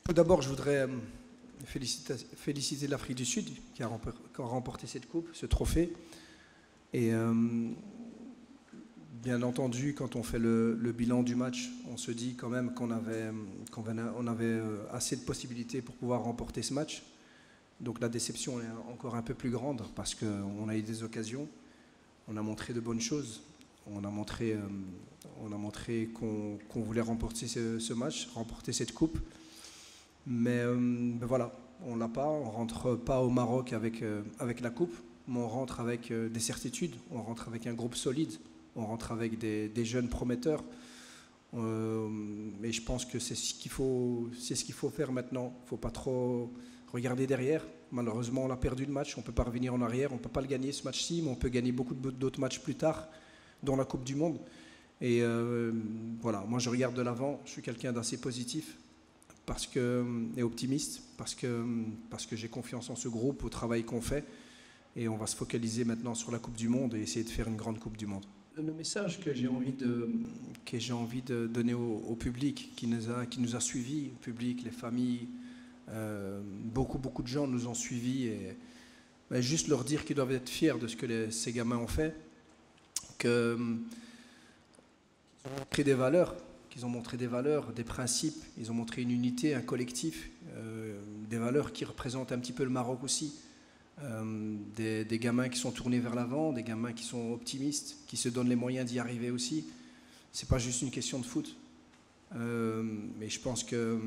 Tout d'abord, je voudrais féliciter l'Afrique du Sud qui a remporté cette coupe, ce trophée. Et bien entendu, quand on fait le bilan du match, on se dit quand même qu'on avait assez de possibilités pour pouvoir remporter ce match. Donc la déception est encore un peu plus grande parce qu'on a eu des occasions, on a montré de bonnes choses, on a montré qu'on voulait remporter ce match, remporter cette coupe. Mais voilà, on l'a pas, on rentre pas au Maroc avec la coupe, mais on rentre avec des certitudes, on rentre avec un groupe solide, on rentre avec des jeunes prometteurs. Mais je pense que c'est ce qu'il faut faire maintenant. Il ne faut pas trop regarder derrière. Malheureusement, on a perdu le match, on ne peut pas revenir en arrière, on ne peut pas le gagner ce match-ci, mais on peut gagner beaucoup d'autres matchs plus tard dans la Coupe du Monde. Et voilà, moi je regarde de l'avant, je suis quelqu'un d'assez positif et optimiste, parce que j'ai confiance en ce groupe, au travail qu'on fait, et on va se focaliser maintenant sur la Coupe du Monde et essayer de faire une grande Coupe du Monde. Le message que j'ai envie de donner au public qui nous a suivis, le public, les familles, beaucoup de gens nous ont suivis, et juste leur dire qu'ils doivent être fiers de ce que ces gamins ont fait, qu'ils ont créé des valeurs, qu'ils ont montré des valeurs, des principes, ils ont montré une unité, un collectif, des valeurs qui représentent un petit peu le Maroc aussi. Des gamins qui sont tournés vers l'avant, des gamins qui sont optimistes, qui se donnent les moyens d'y arriver aussi. C'est pas juste une question de foot. Mais je pense que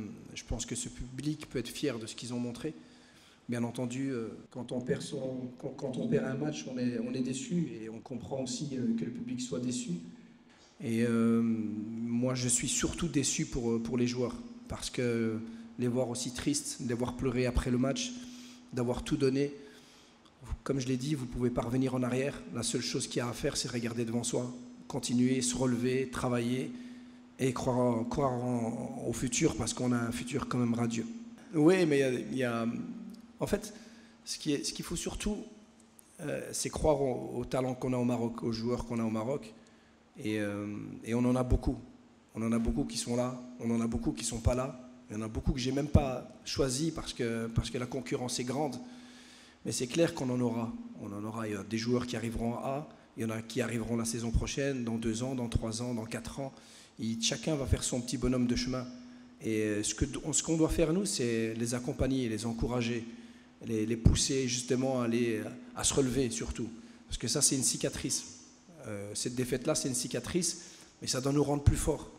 ce public peut être fier de ce qu'ils ont montré. Bien entendu, quand on perd un match, on est déçu, et on comprend aussi que le public soit déçu. Et moi, je suis surtout déçu pour les joueurs, parce que les voir aussi tristes, les voir pleurer après le match, d'avoir tout donné, comme je l'ai dit, vous ne pouvez pas revenir en arrière. La seule chose qu'il y a à faire, c'est regarder devant soi, continuer, se relever, travailler et croire au futur, parce qu'on a un futur quand même radieux. Oui, mais en fait, ce qu'il faut surtout, c'est croire au talent qu'on a au Maroc, aux joueurs qu'on a au Maroc. Et on en a beaucoup. On en a beaucoup qui sont là, on en a beaucoup qui ne sont pas là. Il y en a beaucoup que je n'ai même pas choisi parce que la concurrence est grande. Mais c'est clair qu'on en aura. On en aura. Il y a des joueurs qui arriveront en A, il y en a qui arriveront la saison prochaine, dans 2 ans, dans 3 ans, dans 4 ans. Chacun va faire son petit bonhomme de chemin. Et ce qu'on doit faire, nous, c'est les accompagner, les encourager, les pousser justement à se relever surtout. Parce que ça, c'est une cicatrice. Cette défaite-là, c'est une cicatrice, mais ça doit nous rendre plus forts.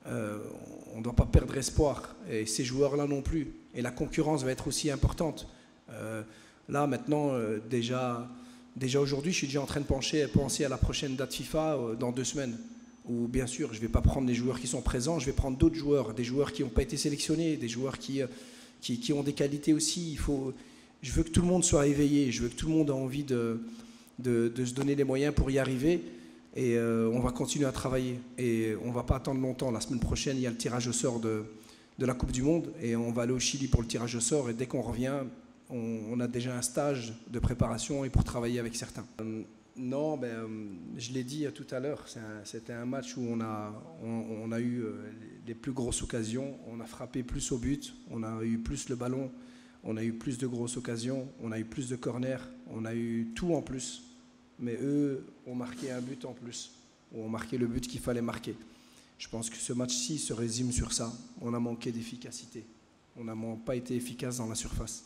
On ne doit pas perdre espoir, et ces joueurs-là non plus. Et la concurrence va être aussi importante. Là, maintenant, déjà aujourd'hui, je suis déjà en train de penser à la prochaine date FIFA dans 2 semaines. Où, bien sûr, je ne vais pas prendre les joueurs qui sont présents, je vais prendre d'autres joueurs, des joueurs qui n'ont pas été sélectionnés, des joueurs qui ont des qualités aussi. Je veux que tout le monde soit éveillé, je veux que tout le monde ait envie de se donner les moyens pour y arriver, et on va continuer à travailler, et on ne va pas attendre longtemps. La semaine prochaine, il y a le tirage au sort de la Coupe du Monde, et on va aller au Chili pour le tirage au sort, et dès qu'on revient, on a déjà un stage de préparation et pour travailler avec certains. Non, je l'ai dit tout à l'heure, c'était un match où on a eu les plus grosses occasions, on a frappé plus au but, on a eu plus le ballon, on a eu plus de grosses occasions, on a eu plus de corners, on a eu tout en plus. Mais eux ont marqué un but en plus, ou ont marqué le but qu'il fallait marquer. Je pense que ce match-ci se résume sur ça. On a manqué d'efficacité. On n'a pas été efficace dans la surface.